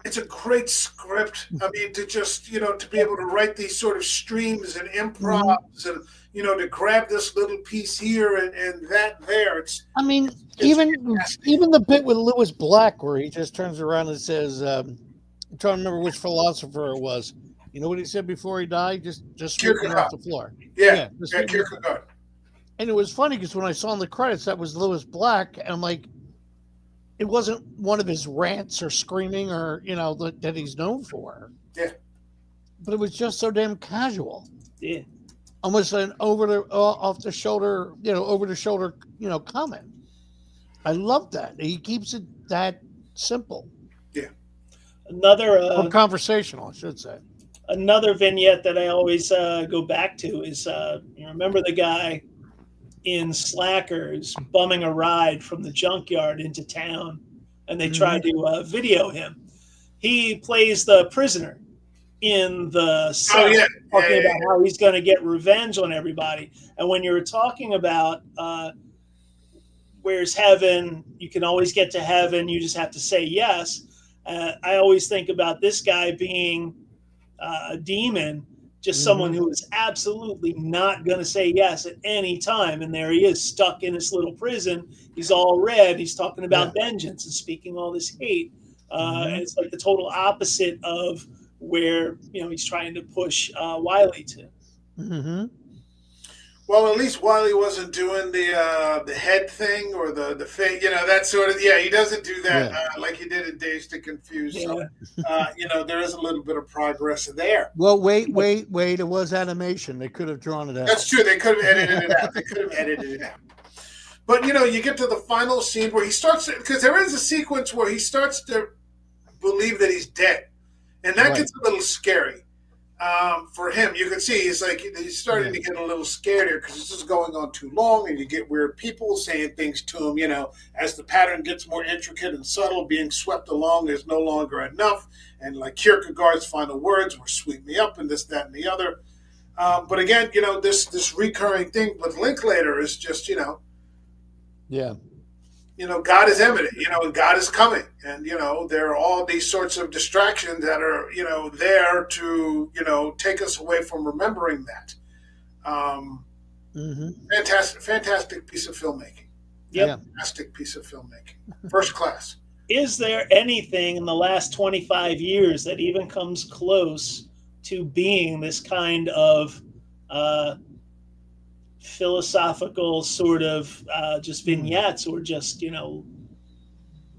It's a great script. I mean, to just, to be able to write these sort of streams and improvs and, to grab this little piece here and that there. Even the bit with Lewis Black where he just turns around and says, I'm trying to remember which philosopher it was. You know what he said before he died? Just sweeping off the floor. Yeah, Kierkegaard. And it was funny because when I saw in the credits that was Lewis Black, and I'm like, it wasn't one of his rants or screaming or that he's known for. Yeah. But it was just so damn casual. Yeah. Almost an over the shoulder comment. I love that. He keeps it that simple. Another conversational, I should say. Another vignette that I always go back to is you remember the guy in Slackers bumming a ride from the junkyard into town, and they try to video him. He plays the prisoner in the cell, talking about how he's going to get revenge on everybody. And when you're talking about where's heaven, you can always get to heaven. You just have to say yes. I always think about this guy being a demon, just someone who is absolutely not going to say yes at any time. And there he is stuck in this little prison. He's all red. He's talking about vengeance and speaking all this hate. It's like the total opposite of where he's trying to push Wiley to. Mm-hmm. Well, at least Wiley wasn't doing the head thing or the face, that sort of. Yeah, he doesn't do that like he did in Dazed and Confused. Yeah. So, there is a little bit of progress there. Well, wait. It was animation. They could have drawn it out. That's true. They could have edited it out. But, you get to the final scene where he starts, because there is a sequence where he starts to believe that he's dead. And that gets a little scary. For him, you can see he's starting to get a little scared here because this is going on too long, and you get weird people saying things to him. As the pattern gets more intricate and subtle, being swept along is no longer enough. And like Kierkegaard's final words were "sweep me up" and this, that, and the other. But again, this recurring thing with Linklater is just God is imminent, and God is coming. And, there are all these sorts of distractions that are, there to, take us away from remembering that. Fantastic piece of filmmaking. Yep. Fantastic piece of filmmaking. First class. Is there anything in the last 25 years that even comes close to being this kind of philosophical sort of just vignettes, or just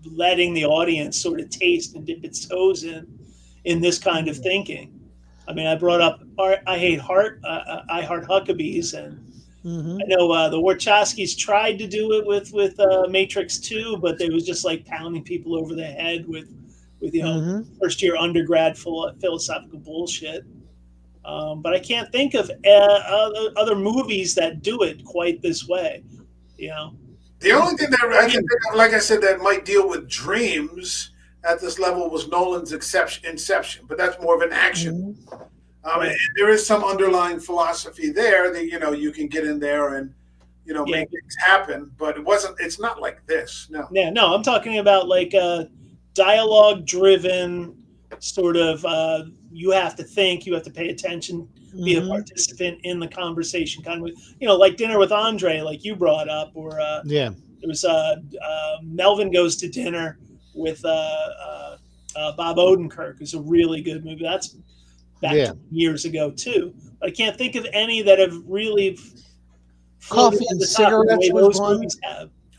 letting the audience sort of taste and dip its toes in this kind of thinking? I mean, I brought up I Heart Huckabees, and I know the Wachowskis tried to do it with Matrix 2, but they was just like pounding people over the head with first year undergrad philosophical bullshit. But I can't think of other movies that do it quite this way. The only thing that I can think of, like I said, that might deal with dreams at this level was Nolan's Inception, but that's more of an action. And there is some underlying philosophy there that you can get in there and make things happen, but it's not like this. No. Yeah, no, I'm talking about like a dialogue-driven sort of. You have to think, you have to pay attention, be a participant in the conversation, kind of, like Dinner with Andre, like you brought up, or it was Melvin Goes to Dinner with Bob Odenkirk. It's a really good movie. That's back years ago too. But I can't think of any that have really Coffee and Cigarettes was one.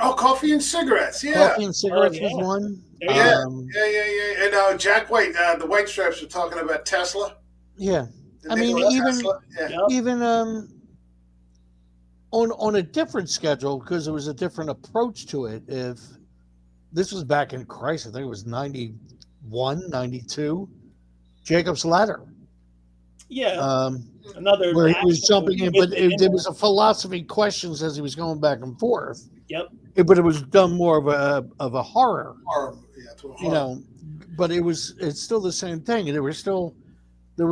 Oh, Coffee and Cigarettes, yeah. Coffee and Cigarettes was one. Yeah. And Jack White, the White Stripes were talking about Tesla. Yeah. I mean, even on a different schedule, because it was a different approach to it. If this was back in Christ, I think it was 91, 92, Jacob's Ladder. Yeah. Another where he was jumping in, but there was a philosophy questions as he was going back and forth. Yep. But it was done more of a horror. Horror. But it's still the same thing. There was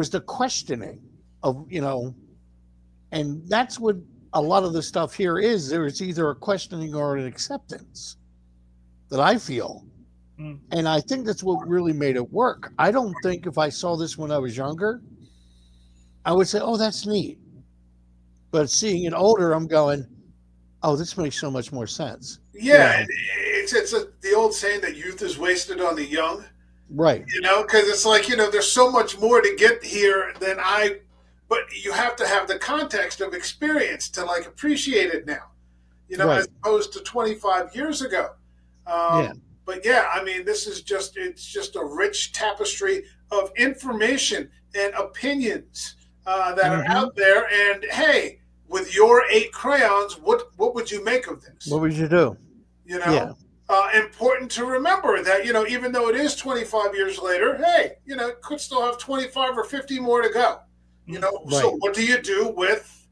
the questioning of, and that's what a lot of the stuff here is. There is either a questioning or an acceptance that I feel. And I think that's what really made it work. I don't think if I saw this when I was younger, I would say, oh, that's neat. But seeing it older, I'm going, oh, this makes so much more sense. Yeah, it's the old saying that youth is wasted on the young. Right. Because it's like, there's so much more to get here but you have to have the context of experience to like appreciate it now, as opposed to 25 years ago. But I mean, it's just a rich tapestry of information and opinions that are out there. And hey, with your 8 crayons, what would you make of this? What would you do? Important to remember that, even though it is 25 years later, hey, it could still have 25 or 50 more to go. So what do you do with,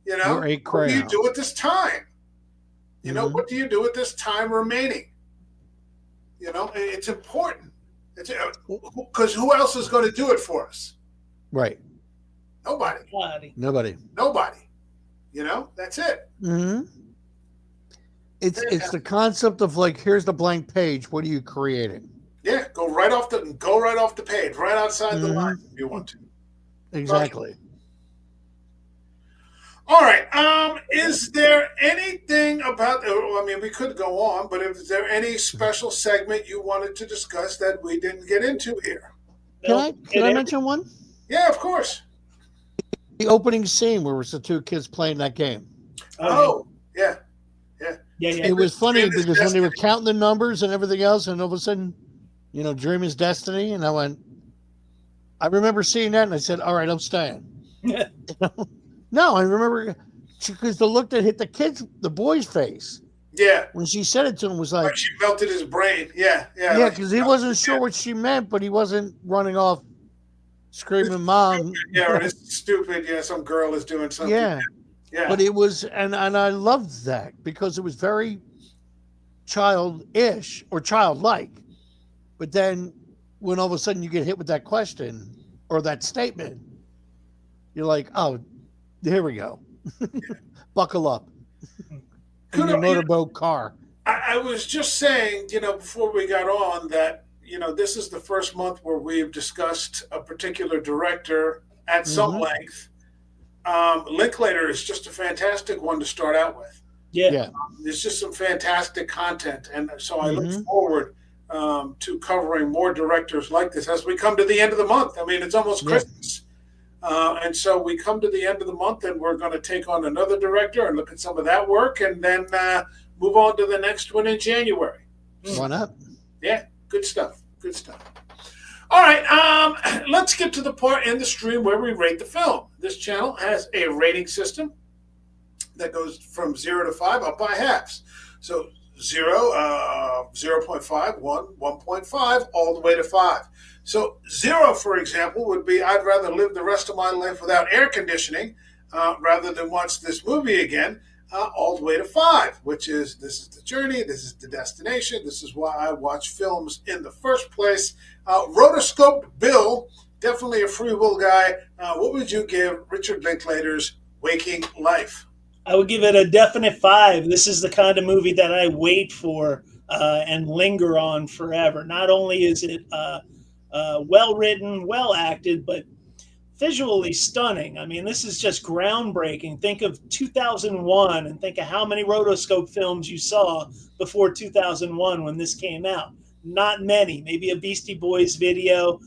your 8 crayons? What do you do at this time? What do you do with this time remaining? It's important. Because who else is going to do it for us? Right. Nobody. That's it. It's the concept of like, here's the blank page. What are you creating? Yeah, go right off the page, right outside the line if you want to. Exactly. All right. Is there anything about? I mean, we could go on, but is there any special segment you wanted to discuss that we didn't get into here? Can I mention one? Yeah, of course. The opening scene where it was the two kids playing that game. Oh, yeah. It was funny because when they were counting the numbers and everything else, and all of a sudden, dream is destiny, and I remember seeing that, and I said, "All right, I'm staying." No, I remember because the look that hit the boy's face. Yeah. When she said it to him was like she melted his brain. Yeah. Yeah, because he wasn't sure what she meant, but he wasn't running off screaming, "Mom!" Yeah, or it's stupid. Yeah, some girl is doing something. Yeah. But it was, and I loved that because it was very childish or childlike. But then when all of a sudden you get hit with that question or that statement, you're like, oh, here we go. Buckle up. In your motorboat car. I was just saying, before we got on that, this is the first month where we've discussed a particular director at some length. Linklater is just a fantastic one to start out with. Yeah. There's just some fantastic content. And so I look forward to covering more directors like this as we come to the end of the month. I mean, it's almost Christmas. And so we come to the end of the month and we're going to take on another director and look at some of that work and then move on to the next one in January. Why not? Yeah, good stuff. Good stuff. All right, let's get to the part in the stream where we rate the film. This channel has a rating system that goes from 0 to 5 up by halves. So 0, 0.5, 1, 1.5, all the way to 5. So 0, for example, would be I'd rather live the rest of my life without air conditioning rather than watch this movie again, all the way to 5, which is this is the journey, this is the destination, this is why I watch films in the first place. Rotoscoped Bill, definitely a free will guy. What would you give Richard Linklater's Waking Life? I would give it a definite 5. This is the kind of movie that I wait for and linger on forever. Not only is it well written, well acted, but visually stunning. I mean, this is just groundbreaking. Think of 2001 and think of how many rotoscope films you saw before 2001 when this came out. Not many, maybe a Beastie Boys video,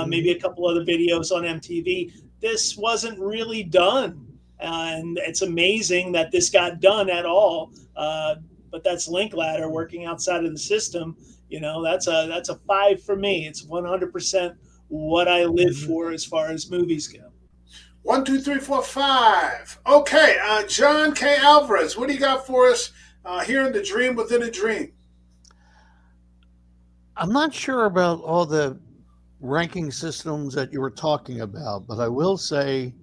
maybe a couple other videos on MTV. This wasn't really done. And it's amazing that this got done at all. But that's Linklater working outside of the system. That's a 5 for me. It's 100% what I live for as far as movies go. 1, 2, 3, 4, 5. Okay, John K. Alvarez, what do you got for us here in The Dream Within a Dream? I'm not sure about all the ranking systems that you were talking about, but I will say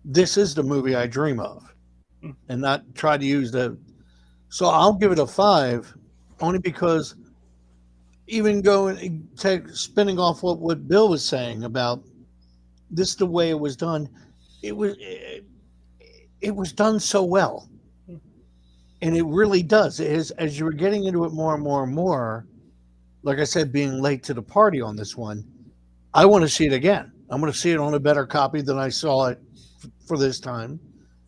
this is the movie I dream of and not try to use the. So I'll give it a 5 only because even spinning off what Bill was saying about this, the way it was done, it was done so well. And it really does. It is, as you were getting into it more and more and more, like I said, being late to the party on this one, I want to see it again. I'm going to see it on a better copy than I saw it for this time.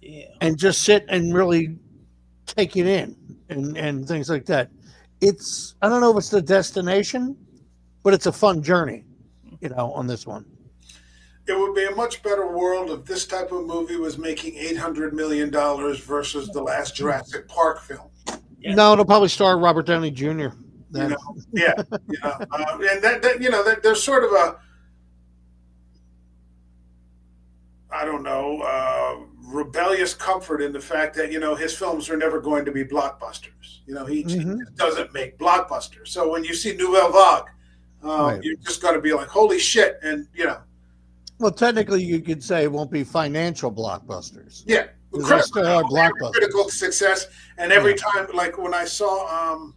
Yeah. And just sit and really take it in and things like that. I don't know if it's the destination, but it's a fun journey, on this one. It would be a much better world if this type of movie was making $800 million versus the last Jurassic Park film. Yeah. No, it'll probably star Robert Downey Jr. And that there's sort of a, I don't know, rebellious comfort in the fact that, his films are never going to be blockbusters. He doesn't make blockbusters. So when you see Nouvelle Vague, right, you're just going to be like, holy shit. And, Well, technically you could say it won't be financial blockbusters. Yeah. Critical success. And every time, like when I saw,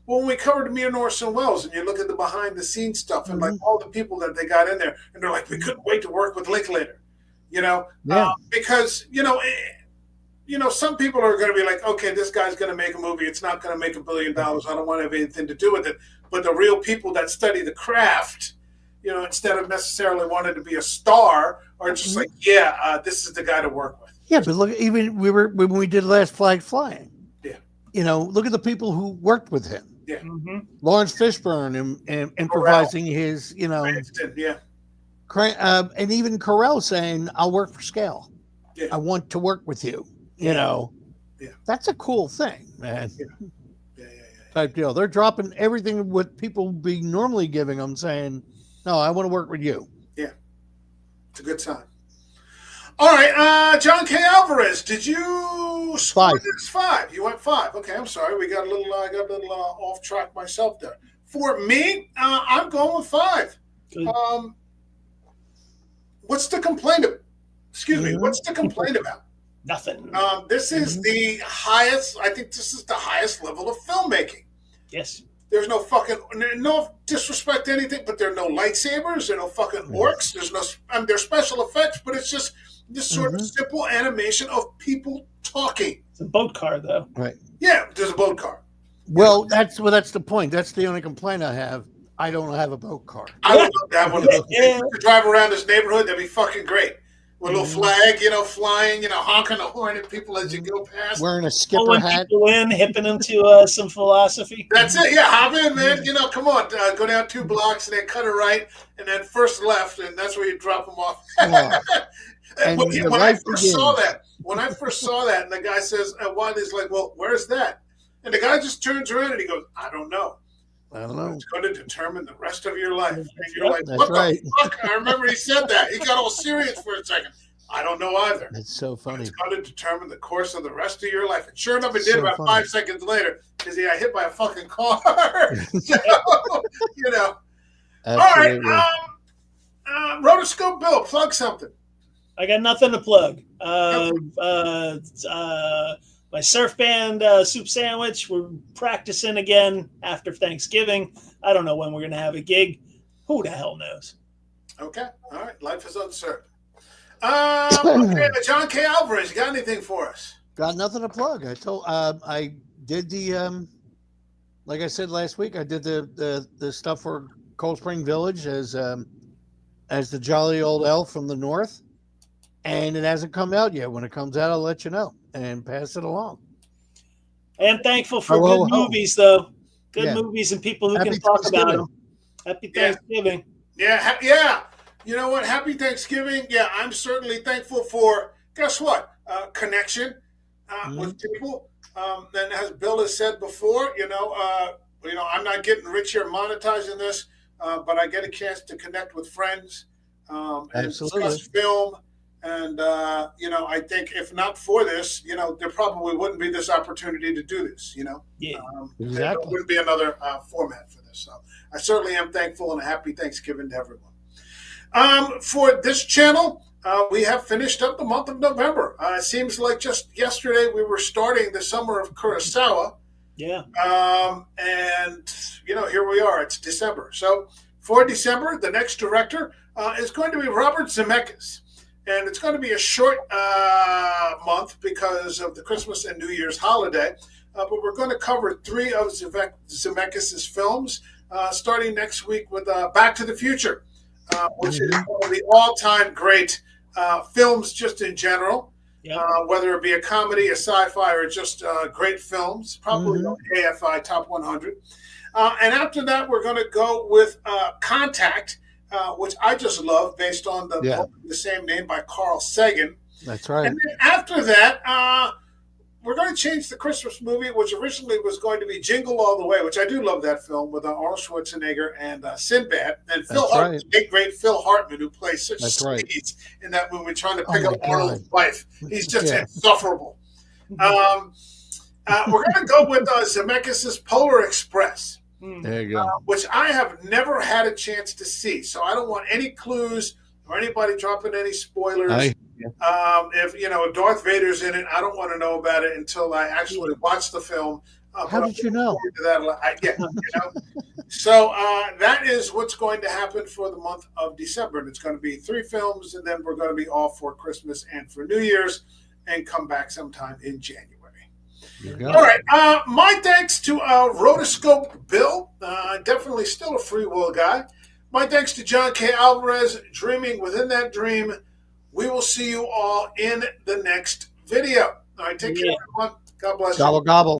when we covered Mia Orson Welles, and you look at the behind the scenes stuff and like all the people that they got in there, and they're like, we couldn't wait to work with Linklater, because some people are going to be like, okay, this guy's going to make a movie, it's not going to make $1 billion, I don't want to have anything to do with it. But the real people that study the craft, instead of necessarily wanting to be a star or just like, this is the guy to work with. Yeah, but look, even when we did Last Flag Flying. Yeah. Look at the people who worked with him. Yeah. Mm-hmm. Lawrence Fishburne and improvising his, Yeah. And even Carell saying, "I'll work for scale. Yeah. I want to work with you." Yeah. That's a cool thing, man. Yeah. Type deal. They're dropping everything what people would be normally giving them, saying, "No, I want to work with you." Yeah, it's a good sign. All right, John K. Alvarez, did you score 5? This 5? You went 5. Okay, I'm sorry. I got a little off track myself there. For me, I'm going with 5. Good. What's the complaint of? Excuse me. What's the complaint about? Nothing. This is the highest. I think this is the highest level of filmmaking. Yes. There's no disrespect to anything, but there are no lightsabers. There are no fucking orcs. There's no. There's special effects, but it's just this sort of simple animation of people talking. It's a boat car, though. Right. Yeah, there's a boat car. Well, that's the point. That's the only complaint I have. I don't have a boat car. I would love to have one of those. To drive around this neighborhood, that'd be fucking great. With a little flag, flying, honking the horn at people as you go past. Wearing a skipper hat. People in, hipping them to some philosophy. That's it. Yeah, hop in, man. Come on. Go down 2 blocks and then cut a right and then first left, and that's where you drop them off. And when I first saw that, and the guy says, "Why?" He's like, "Well, where's that?" And the guy just turns around and he goes, "I don't know. It's going to determine the rest of your life." And you're like, "What the fuck?" I remember he said that. He got all serious for a second. I don't know either. It's so funny. It's going to determine the course of the rest of your life. And sure enough, it did about 5 seconds later because he got hit by a fucking car. Absolutely. All right. Rotoscope Bill, plug something. I got nothing to plug. My surf band Soup Sandwich, we're practicing again after Thanksgiving. I don't know when we're going to have a gig. Who the hell knows? Okay. All right. Life is uncertain. Okay, John K. Alvarez, you got anything for us? Got nothing to plug. I did the like I said last week, I did the stuff for Cold Spring Village as the jolly old elf from the north. And it hasn't come out yet. When it comes out, I'll let you know and pass it along. I am thankful for good movies, though. Good movies and people who can talk about them. Happy Thanksgiving. Yeah. You know what? Happy Thanksgiving. Yeah, I'm certainly thankful for, guess what? Connection with people. And as Bill has said before, I'm not getting rich here monetizing this, but I get a chance to connect with friends and discuss film. And, I think if not for this, there probably wouldn't be this opportunity to do this, Yeah, exactly. There wouldn't be another format for this. So I certainly am thankful and a happy Thanksgiving to everyone. For this channel, we have finished up the month of November. It seems like just yesterday we were starting the summer of Kurosawa. Yeah. And, here we are. It's December. So for December, the next director is going to be Robert Zemeckis. And it's going to be a short month because of the Christmas and New Year's holiday. But we're going to cover 3 of Zemeckis' films, starting next week with Back to the Future, which is one of the all-time great films just in general, whether it be a comedy, a sci-fi, or just great films, probably on AFI Top 100. And after that, we're going to go with Contact, which I just love, based on the same name by Carl Sagan. That's right. And then after that, we're going to change the Christmas movie, which originally was going to be Jingle All the Way, which I do love that film with Arnold Schwarzenegger and Sinbad. And Phil Hartman, great Phil Hartman, who plays such scenes in that movie, trying to pick up Arnold's wife. He's just insufferable. We're going to go with Zemeckis' Polar Express. There you go. Which I have never had a chance to see, so I don't want any clues or anybody dropping any spoilers. If Darth Vader's in it, I don't want to know about it until I actually watch the film. How did you know? So that is what's going to happen for the month of December. And it's going to be 3 films, and then we're going to be off for Christmas and for New Year's, and come back sometime in January. All right. My thanks to Rotoscope Bill. Definitely still a free will guy. My thanks to John K. Alvarez, Dreaming Within That Dream. We will see you all in the next video. All right, take care, everyone. God bless you. Gobble, gobble.